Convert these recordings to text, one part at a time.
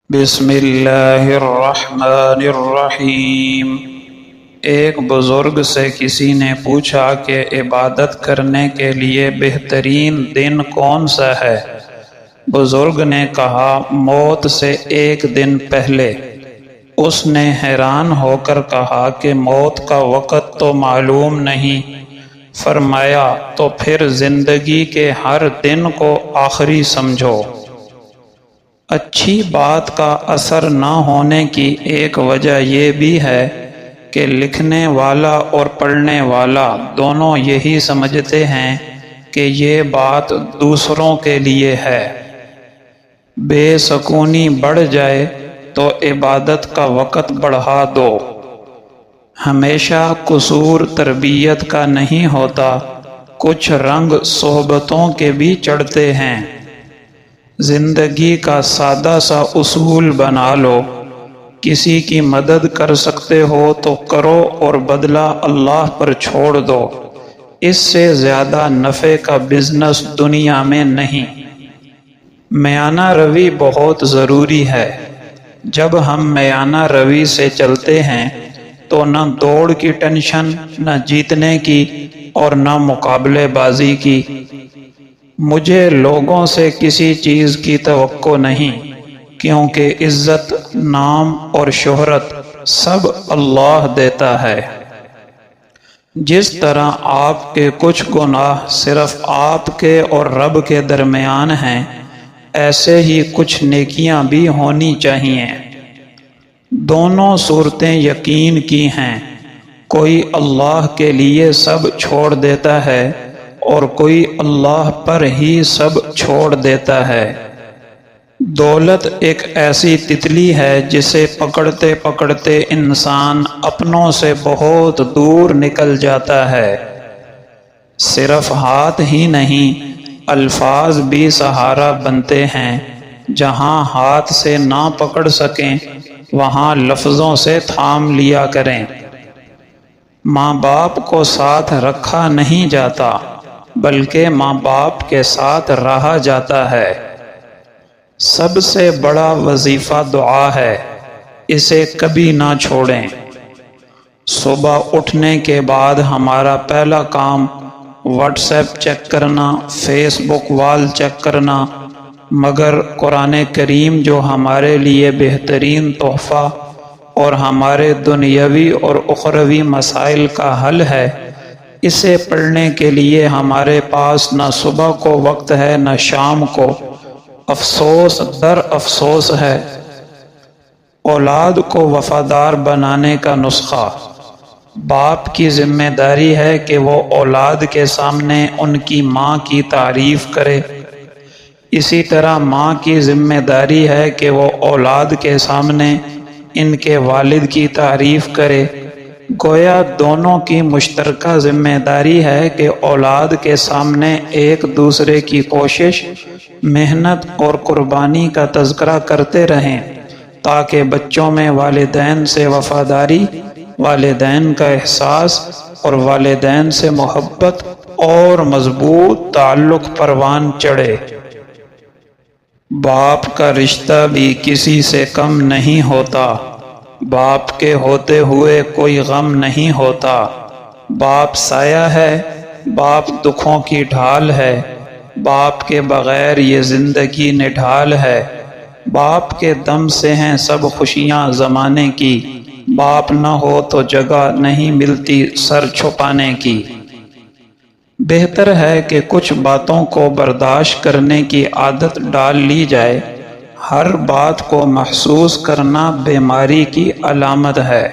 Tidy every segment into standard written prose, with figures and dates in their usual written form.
بسم اللہ الرحمن الرحیم۔ ایک بزرگ سے کسی نے پوچھا کہ عبادت کرنے کے لیے بہترین دن کون سا ہے؟ بزرگ نے کہا موت سے ایک دن پہلے۔ اس نے حیران ہو کر کہا کہ موت کا وقت تو معلوم نہیں۔ فرمایا تو پھر زندگی کے ہر دن کو آخری سمجھو۔ اچھی بات کا اثر نہ ہونے کی ایک وجہ یہ بھی ہے کہ لکھنے والا اور پڑھنے والا دونوں یہی سمجھتے ہیں کہ یہ بات دوسروں کے لیے ہے۔ بے سکونی بڑھ جائے تو عبادت کا وقت بڑھا دو۔ ہمیشہ قصور تربیت کا نہیں ہوتا، کچھ رنگ صحبتوں کے بھی چڑھتے ہیں۔ زندگی کا سادہ سا اصول بنا لو، کسی کی مدد کر سکتے ہو تو کرو اور بدلہ اللہ پر چھوڑ دو۔ اس سے زیادہ نفع کا بزنس دنیا میں نہیں۔ میانہ روی بہت ضروری ہے۔ جب ہم میانہ روی سے چلتے ہیں تو نہ دوڑ کی ٹینشن، نہ جیتنے کی اور نہ مقابلے بازی کی۔ مجھے لوگوں سے کسی چیز کی توقع نہیں، کیونکہ عزت، نام اور شہرت سب اللہ دیتا ہے۔ جس طرح آپ کے کچھ گناہ صرف آپ کے اور رب کے درمیان ہیں، ایسے ہی کچھ نیکیاں بھی ہونی چاہیے۔ دونوں صورتیں یقین کی ہیں، کوئی اللہ کے لیے سب چھوڑ دیتا ہے اور کوئی اللہ پر ہی سب چھوڑ دیتا ہے۔ دولت ایک ایسی تتلی ہے جسے پکڑتے پکڑتے انسان اپنوں سے بہت دور نکل جاتا ہے۔ صرف ہاتھ ہی نہیں، الفاظ بھی سہارا بنتے ہیں۔ جہاں ہاتھ سے نہ پکڑ سکیں وہاں لفظوں سے تھام لیا کریں۔ ماں باپ کو ساتھ رکھا نہیں جاتا، بلکہ ماں باپ کے ساتھ رہا جاتا ہے۔ سب سے بڑا وظیفہ دعا ہے، اسے کبھی نہ چھوڑیں۔ صبح اٹھنے کے بعد ہمارا پہلا کام واٹس ایپ چیک کرنا، فیس بک وال چیک کرنا، مگر قرآن کریم جو ہمارے لیے بہترین تحفہ اور ہمارے دنیاوی اور اخروی مسائل کا حل ہے، اسے پڑھنے کے لیے ہمارے پاس نہ صبح کو وقت ہے نہ شام کو۔ افسوس در افسوس ہے۔ اولاد کو وفادار بنانے کا نسخہ۔ باپ کی ذمہ داری ہے کہ وہ اولاد کے سامنے ان کی ماں کی تعریف کرے۔ اسی طرح ماں کی ذمہ داری ہے کہ وہ اولاد کے سامنے ان کے والد کی تعریف کرے۔ گویا دونوں کی مشترکہ ذمہ داری ہے کہ اولاد کے سامنے ایک دوسرے کی کوشش، محنت اور قربانی کا تذکرہ کرتے رہیں، تاکہ بچوں میں والدین سے وفاداری، والدین کا احساس اور والدین سے محبت اور مضبوط تعلق پروان چڑھے۔ باپ کا رشتہ بھی کسی سے کم نہیں ہوتا۔ باپ کے ہوتے ہوئے کوئی غم نہیں ہوتا۔ باپ سایہ ہے، باپ دکھوں کی ڈھال ہے، باپ کے بغیر یہ زندگی نڈھال ہے۔ باپ کے دم سے ہیں سب خوشیاں زمانے کی، باپ نہ ہو تو جگہ نہیں ملتی سر چھپانے کی۔ بہتر ہے کہ کچھ باتوں کو برداشت کرنے کی عادت ڈال لی جائے۔ ہر بات کو محسوس کرنا بیماری کی علامت ہے۔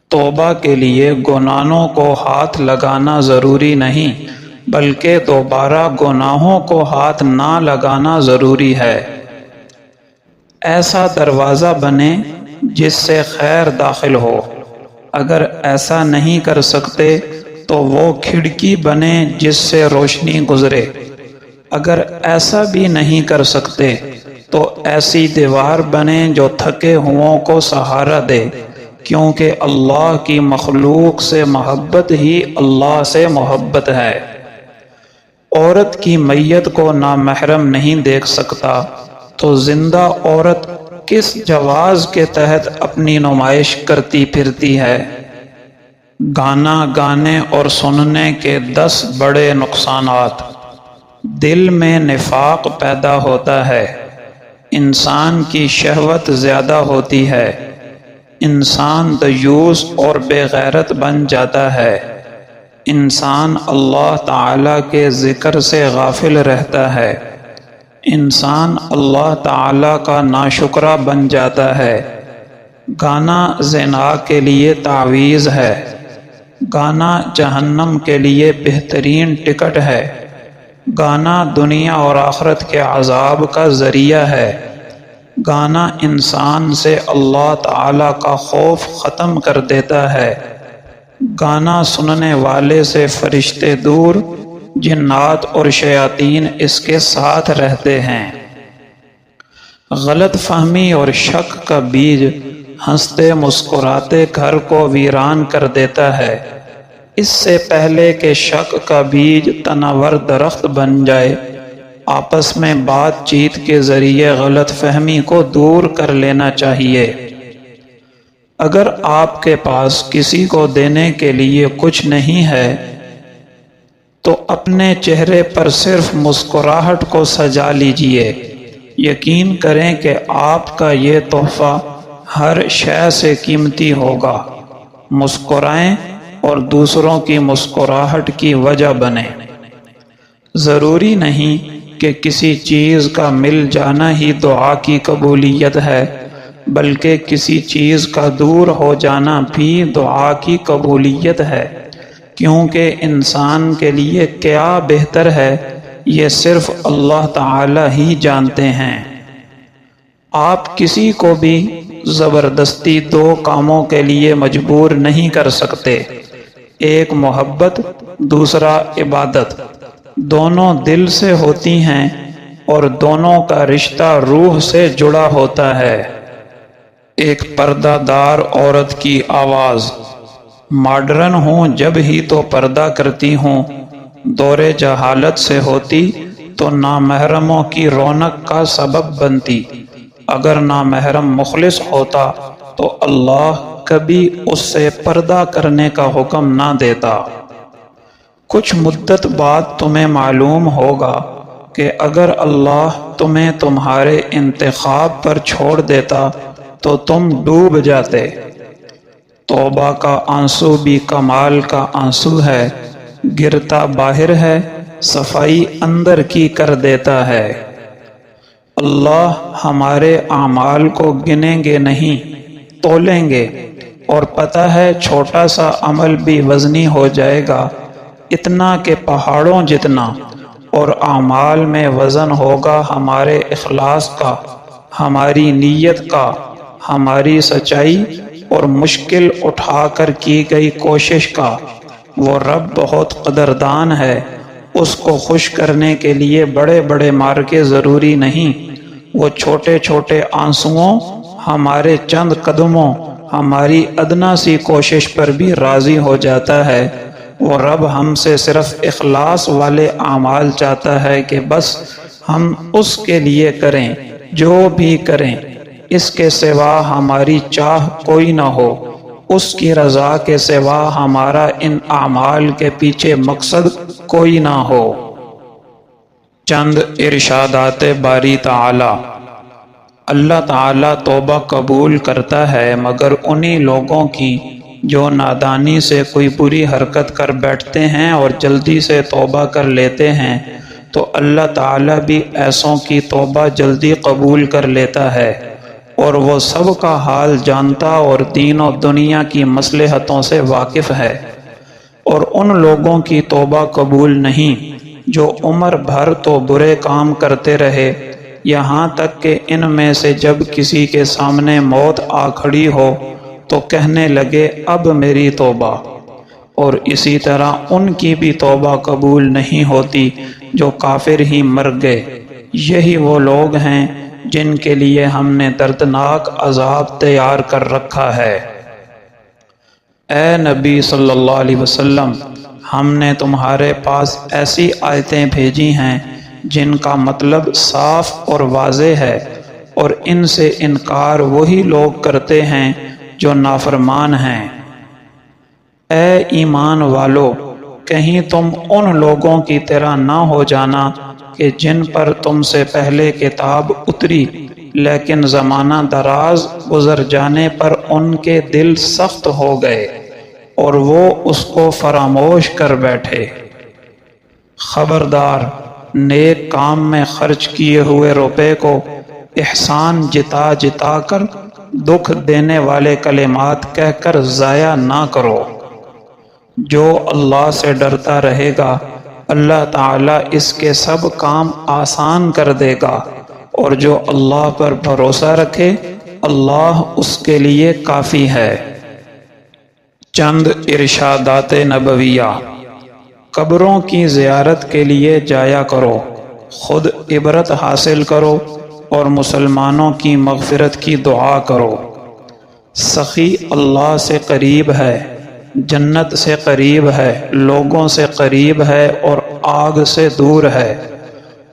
توبہ کے لیے گناہوں کو ہاتھ لگانا ضروری نہیں، بلکہ دوبارہ گناہوں کو ہاتھ نہ لگانا ضروری ہے۔ ایسا دروازہ بنے جس سے خیر داخل ہو۔ اگر ایسا نہیں کر سکتے تو وہ کھڑکی بنے جس سے روشنی گزرے۔ اگر ایسا بھی نہیں کر سکتے تو ایسی دیوار بنے جو تھکے ہوں کو سہارا دے، کیونکہ اللہ کی مخلوق سے محبت ہی اللہ سے محبت ہے۔ عورت کی میت کو نامحرم نہیں دیکھ سکتا، تو زندہ عورت کس جواز کے تحت اپنی نمائش کرتی پھرتی ہے؟ گانا گانے اور سننے کے 10 بڑے نقصانات۔ دل میں نفاق پیدا ہوتا ہے، انسان کی شہوت زیادہ ہوتی ہے، انسان دیوس اور بے غیرت بن جاتا ہے، انسان اللہ تعالیٰ کے ذکر سے غافل رہتا ہے، انسان اللہ تعالیٰ کا ناشکرہ بن جاتا ہے۔ گانا زنا کے لیے تعویذ ہے، گانا جہنم کے لیے بہترین ٹکٹ ہے، گانا دنیا اور آخرت کے عذاب کا ذریعہ ہے، گانا انسان سے اللہ تعالیٰ کا خوف ختم کر دیتا ہے، گانا سننے والے سے فرشتے دور، جنات اور شیاطین اس کے ساتھ رہتے ہیں۔ غلط فہمی اور شک کا بیج ہنستے مسکراتے گھر کو ویران کر دیتا ہے۔ اس سے پہلے کہ شک کا بیج تناور درخت بن جائے، آپس میں بات چیت کے ذریعے غلط فہمی کو دور کر لینا چاہیے۔ اگر آپ کے پاس کسی کو دینے کے لیے کچھ نہیں ہے تو اپنے چہرے پر صرف مسکراہٹ کو سجا لیجئے۔ یقین کریں کہ آپ کا یہ تحفہ ہر شے سے قیمتی ہوگا۔ مسکرائیں اور دوسروں کی مسکراہٹ کی وجہ بنیں۔ ضروری نہیں کہ کسی چیز کا مل جانا ہی دعا کی قبولیت ہے، بلکہ کسی چیز کا دور ہو جانا بھی دعا کی قبولیت ہے، کیونکہ انسان کے لیے کیا بہتر ہے یہ صرف اللہ تعالی ہی جانتے ہیں۔ آپ کسی کو بھی زبردستی 2 کاموں کے لیے مجبور نہیں کر سکتے، ایک محبت، دوسرا عبادت۔ دونوں دل سے ہوتی ہیں اور دونوں کا رشتہ روح سے جڑا ہوتا ہے۔ ایک پردہ دار عورت کی آواز: ماڈرن ہوں جب ہی تو پردہ کرتی ہوں، دور جہالت سے ہوتی تو نامحرموں کی رونق کا سبب بنتی، اگر نامحرم مخلص ہوتا تو اللہ کبھی اس سے پردہ کرنے کا حکم نہ دیتا۔ کچھ مدت بعد تمہیں معلوم ہوگا کہ اگر اللہ تمہیں تمہارے انتخاب پر چھوڑ دیتا تو تم ڈوب جاتے۔ توبہ کا آنسو بھی کمال کا آنسو ہے، گرتا باہر ہے، صفائی اندر کی کر دیتا ہے۔ اللہ ہمارے اعمال کو گنیں گے نہیں، تولیں گے، اور پتہ ہے چھوٹا سا عمل بھی وزنی ہو جائے گا، اتنا کہ پہاڑوں جتنا، اور اعمال میں وزن ہوگا ہمارے اخلاص کا، ہماری نیت کا، ہماری سچائی اور مشکل اٹھا کر کی گئی کوشش کا۔ وہ رب بہت قدردان ہے، اس کو خوش کرنے کے لیے بڑے بڑے مارکے ضروری نہیں، وہ چھوٹے چھوٹے آنسوؤں، ہمارے چند قدموں، ہماری ادنا سی کوشش پر بھی راضی ہو جاتا ہے۔ وہ رب ہم سے صرف اخلاص والے اعمال چاہتا ہے کہ بس ہم اس کے لیے کریں، جو بھی کریں، اس کے سوا ہماری چاہ کوئی نہ ہو، اس کی رضا کے سوا ہمارا ان اعمال کے پیچھے مقصد کوئی نہ ہو۔ چند ارشادات باری تعالی۔ اللہ تعالیٰ توبہ قبول کرتا ہے مگر انہی لوگوں کی جو نادانی سے کوئی بری حرکت کر بیٹھتے ہیں اور جلدی سے توبہ کر لیتے ہیں، تو اللہ تعالیٰ بھی ایسوں کی توبہ جلدی قبول کر لیتا ہے، اور وہ سب کا حال جانتا اور دین و دنیا کی مصلحتوں سے واقف ہے۔ اور ان لوگوں کی توبہ قبول نہیں جو عمر بھر تو برے کام کرتے رہے، یہاں تک کہ ان میں سے جب کسی کے سامنے موت آ کھڑی ہو تو کہنے لگے اب میری توبہ، اور اسی طرح ان کی بھی توبہ قبول نہیں ہوتی جو کافر ہی مر گئے۔ یہی وہ لوگ ہیں جن کے لیے ہم نے دردناک عذاب تیار کر رکھا ہے۔ اے نبی صلی اللہ علیہ وسلم، ہم نے تمہارے پاس ایسی آیتیں بھیجی ہیں جن کا مطلب صاف اور واضح ہے، اور ان سے انکار وہی لوگ کرتے ہیں جو نافرمان ہیں۔ اے ایمان والو، کہیں تم ان لوگوں کی طرح نہ ہو جانا کہ جن پر تم سے پہلے کتاب اتری، لیکن زمانہ دراز گزر جانے پر ان کے دل سخت ہو گئے اور وہ اس کو فراموش کر بیٹھے۔ خبردار، نیک کام میں خرچ کیے ہوئے روپے کو احسان جتا جتا کر دکھ دینے والے کلمات کہہ کر ضائع نہ کرو۔ جو اللہ سے ڈرتا رہے گا، اللہ تعالیٰ اس کے سب کام آسان کر دے گا، اور جو اللہ پر بھروسہ رکھے اللہ اس کے لیے کافی ہے۔ چند ارشادات نبویہ۔ قبروں کی زیارت کے لیے جایا کرو، خود عبرت حاصل کرو اور مسلمانوں کی مغفرت کی دعا کرو۔ سخی اللہ سے قریب ہے، جنت سے قریب ہے، لوگوں سے قریب ہے اور آگ سے دور ہے،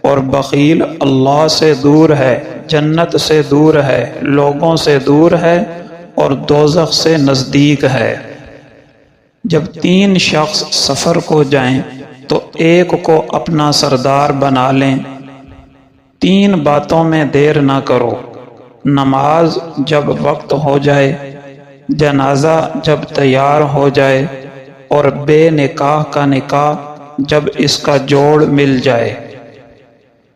اور بخیل اللہ سے دور ہے، جنت سے دور ہے، لوگوں سے دور ہے اور دوزخ سے نزدیک ہے۔ جب 3 شخص سفر کو جائیں تو ایک کو اپنا سردار بنا لیں۔ 3 باتوں میں دیر نہ کرو: نماز جب وقت ہو جائے، جنازہ جب تیار ہو جائے، اور بے نکاح کا نکاح جب اس کا جوڑ مل جائے۔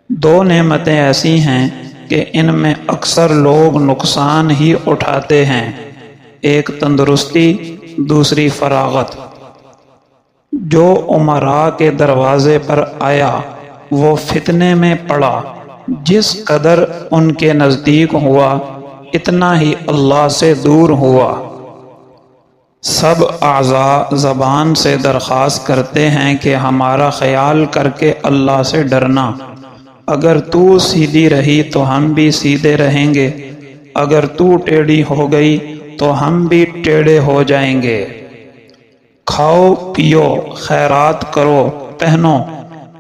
2 نعمتیں ایسی ہیں کہ ان میں اکثر لوگ نقصان ہی اٹھاتے ہیں، ایک تندرستی، دوسری فراغت۔ جو امراء کے دروازے پر آیا وہ فتنے میں پڑا، جس قدر ان کے نزدیک ہوا اتنا ہی اللہ سے دور ہوا۔ سب اعضاء زبان سے درخواست کرتے ہیں کہ ہمارا خیال کر کے اللہ سے ڈرنا، اگر تو سیدھی رہی تو ہم بھی سیدھے رہیں گے، اگر تو ٹیڑھی ہو گئی تو ہم بھی ٹیڑھے ہو جائیں گے۔ کھاؤ پیو، خیرات کرو، پہنو،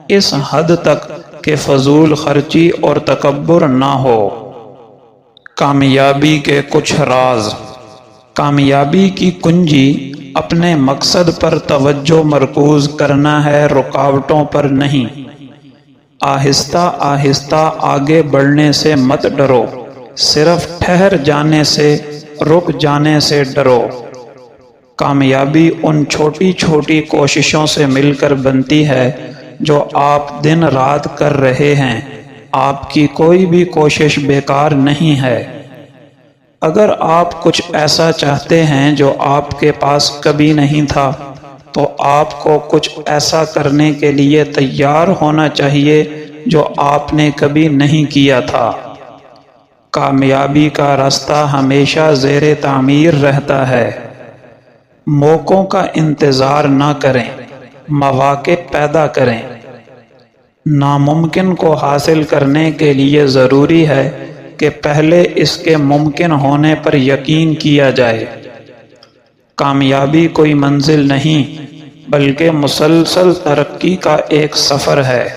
اس حد تک کہ فضول خرچی اور تکبر نہ ہو۔ کامیابی کے کچھ راز۔ کامیابی کی کنجی اپنے مقصد پر توجہ مرکوز کرنا ہے، رکاوٹوں پر نہیں۔ آہستہ آہستہ آگے بڑھنے سے مت ڈرو، صرف ٹھہر جانے سے، رک جانے سے ڈرو۔ کامیابی ان چھوٹی چھوٹی کوششوں سے مل کر بنتی ہے جو آپ دن رات کر رہے ہیں۔ آپ کی کوئی بھی کوشش بیکار نہیں ہے۔ اگر آپ کچھ ایسا چاہتے ہیں جو آپ کے پاس کبھی نہیں تھا، تو آپ کو کچھ ایسا کرنے کے لیے تیار ہونا چاہیے جو آپ نے کبھی نہیں کیا تھا۔ کامیابی کا راستہ ہمیشہ زیر تعمیر رہتا ہے۔ موقعوں کا انتظار نہ کریں، مواقع پیدا کریں۔ ناممکن کو حاصل کرنے کے لیے ضروری ہے کہ پہلے اس کے ممکن ہونے پر یقین کیا جائے۔ کامیابی کوئی منزل نہیں بلکہ مسلسل ترقی کا ایک سفر ہے۔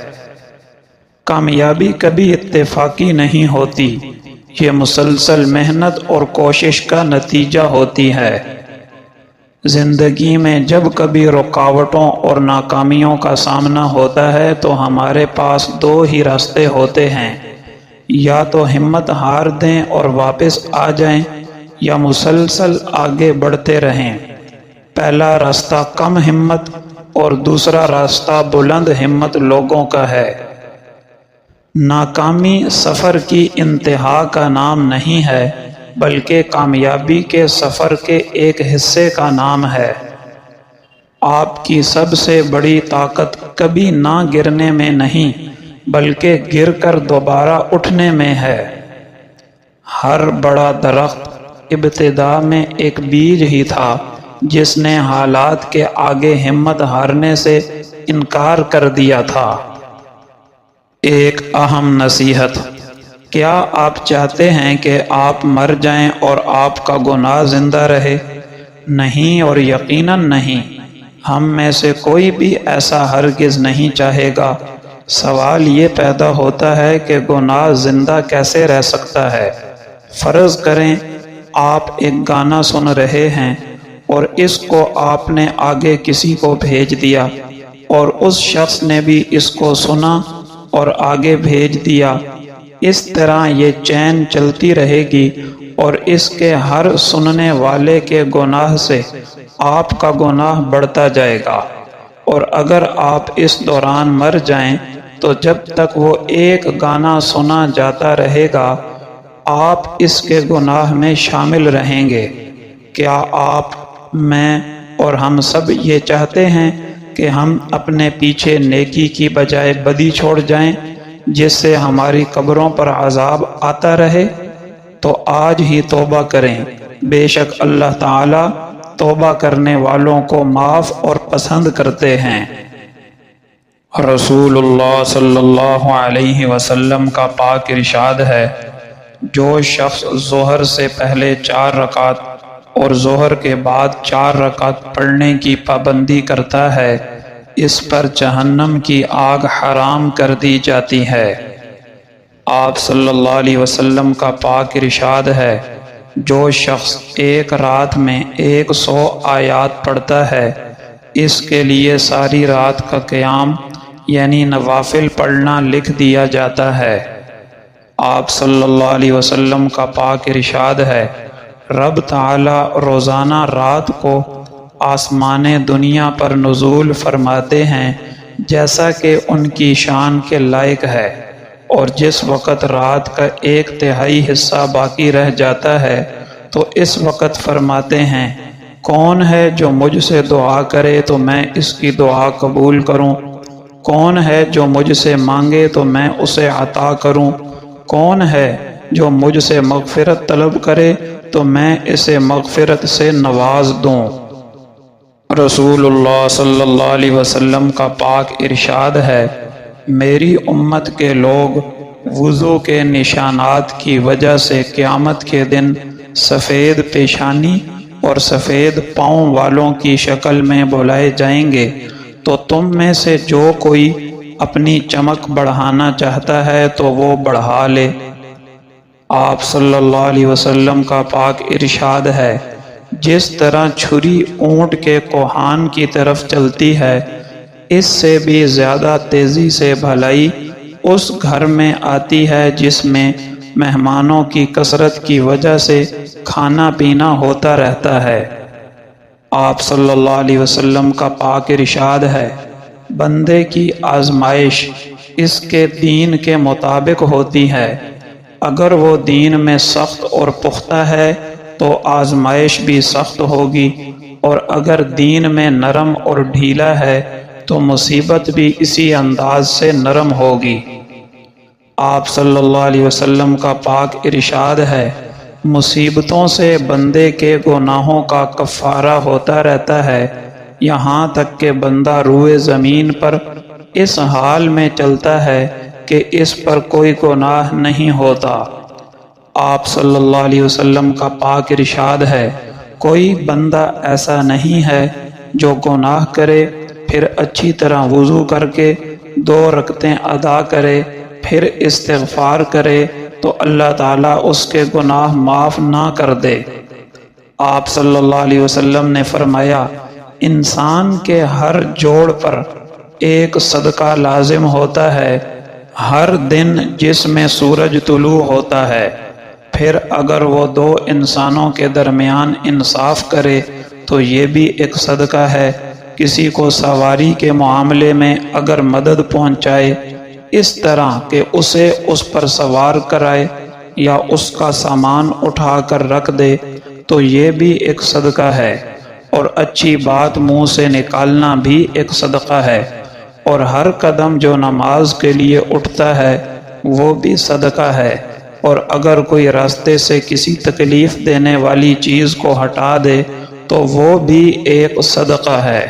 کامیابی کبھی اتفاقی نہیں ہوتی، یہ مسلسل محنت اور کوشش کا نتیجہ ہوتی ہے۔ زندگی میں جب کبھی رکاوٹوں اور ناکامیوں کا سامنا ہوتا ہے تو ہمارے پاس 2 ہی راستے ہوتے ہیں، یا تو ہمت ہار دیں اور واپس آ جائیں، یا مسلسل آگے بڑھتے رہیں۔ پہلا راستہ کم ہمت اور دوسرا راستہ بلند ہمت لوگوں کا ہے۔ ناکامی سفر کی انتہا کا نام نہیں ہے بلکہ کامیابی کے سفر کے ایک حصے کا نام ہے۔ آپ کی سب سے بڑی طاقت کبھی نہ گرنے میں نہیں بلکہ گر کر دوبارہ اٹھنے میں ہے۔ ہر بڑا درخت ابتدا میں ایک بیج ہی تھا جس نے حالات کے آگے ہمت ہارنے سے انکار کر دیا تھا۔ ایک اہم نصیحت: کیا آپ چاہتے ہیں کہ آپ مر جائیں اور آپ کا گناہ زندہ رہے؟ نہیں، اور یقیناً نہیں۔ ہم میں سے کوئی بھی ایسا ہرگز نہیں چاہے گا۔ سوال یہ پیدا ہوتا ہے کہ گناہ زندہ کیسے رہ سکتا ہے؟ فرض کریں آپ ایک گانا سن رہے ہیں اور اس کو آپ نے آگے کسی کو بھیج دیا اور اس شخص نے بھی اس کو سنا اور آگے بھیج دیا۔ اس طرح یہ چین چلتی رہے گی اور اس کے ہر سننے والے کے گناہ سے آپ کا گناہ بڑھتا جائے گا، اور اگر آپ اس دوران مر جائیں تو جب تک وہ ایک گانا سنا جاتا رہے گا آپ اس کے گناہ میں شامل رہیں گے۔ کیا آپ، میں اور ہم سب یہ چاہتے ہیں کہ ہم اپنے پیچھے نیکی کی بجائے بدی چھوڑ جائیں جس سے ہماری قبروں پر عذاب آتا رہے؟ تو آج ہی توبہ کریں، بے شک اللہ تعالی توبہ کرنے والوں کو معاف اور پسند کرتے ہیں۔ رسول اللہ صلی اللہ علیہ وسلم کا پاک ارشاد ہے، جو شخص ظہر سے پہلے 4 رکعت اور ظہر کے بعد 4 رکعت پڑھنے کی پابندی کرتا ہے اس پر جہنم کی آگ حرام کر دی جاتی ہے۔ آپ صلی اللہ علیہ وسلم کا پاک ارشاد ہے، جو شخص ایک رات میں 100 آیات پڑھتا ہے اس کے لیے ساری رات کا قیام یعنی نوافل پڑھنا لکھ دیا جاتا ہے۔ آپ صلی اللہ علیہ وسلم کا پاک ارشاد ہے، رب تعالی روزانہ رات کو آسمان دنیا پر نزول فرماتے ہیں جیسا کہ ان کی شان کے لائق ہے، اور جس وقت رات کا 1/3 حصہ باقی رہ جاتا ہے تو اس وقت فرماتے ہیں، کون ہے جو مجھ سے دعا کرے تو میں اس کی دعا قبول کروں، کون ہے جو مجھ سے مانگے تو میں اسے عطا کروں، کون ہے جو مجھ سے مغفرت طلب کرے تو میں اسے مغفرت سے نواز دوں۔ رسول اللہ صلی اللہ علیہ وسلم کا پاک ارشاد ہے، میری امت کے لوگ وضو کے نشانات کی وجہ سے قیامت کے دن سفید پیشانی اور سفید پاؤں والوں کی شکل میں بلائے جائیں گے، تو تم میں سے جو کوئی اپنی چمک بڑھانا چاہتا ہے تو وہ بڑھا لے۔ آپ صلی اللہ علیہ وسلم کا پاک ارشاد ہے، جس طرح چھری اونٹ کے کوہان کی طرف چلتی ہے اس سے بھی زیادہ تیزی سے بھلائی اس گھر میں آتی ہے جس میں مہمانوں کی کثرت کی وجہ سے کھانا پینا ہوتا رہتا ہے۔ آپ صلی اللہ علیہ وسلم کا پاک ارشاد ہے، بندے کی آزمائش اس کے دین کے مطابق ہوتی ہے، اگر وہ دین میں سخت اور پختہ ہے تو آزمائش بھی سخت ہوگی، اور اگر دین میں نرم اور ڈھیلا ہے تو مصیبت بھی اسی انداز سے نرم ہوگی۔ آپ صلی اللہ علیہ وسلم کا پاک ارشاد ہے، مصیبتوں سے بندے کے گناہوں کا کفارہ ہوتا رہتا ہے یہاں تک کہ بندہ روئے زمین پر اس حال میں چلتا ہے کہ اس پر کوئی گناہ نہیں ہوتا۔ آپ صلی اللہ علیہ وسلم کا پاک ارشاد ہے، کوئی بندہ ایسا نہیں ہے جو گناہ کرے پھر اچھی طرح وضو کر کے 2 رکعتیں ادا کرے پھر استغفار کرے تو اللہ تعالیٰ اس کے گناہ معاف نہ کر دے۔ آپ صلی اللہ علیہ وسلم نے فرمایا، انسان کے ہر جوڑ پر ایک صدقہ لازم ہوتا ہے ہر دن جس میں سورج طلوع ہوتا ہے، پھر اگر وہ 2 انسانوں کے درمیان انصاف کرے تو یہ بھی ایک صدقہ ہے، کسی کو سواری کے معاملے میں اگر مدد پہنچائے اس طرح کہ اسے اس پر سوار کرائے یا اس کا سامان اٹھا کر رکھ دے تو یہ بھی ایک صدقہ ہے، اور اچھی بات منہ سے نکالنا بھی ایک صدقہ ہے، اور ہر قدم جو نماز کے لیے اٹھتا ہے وہ بھی صدقہ ہے، اور اگر کوئی راستے سے کسی تکلیف دینے والی چیز کو ہٹا دے تو وہ بھی ایک صدقہ ہے۔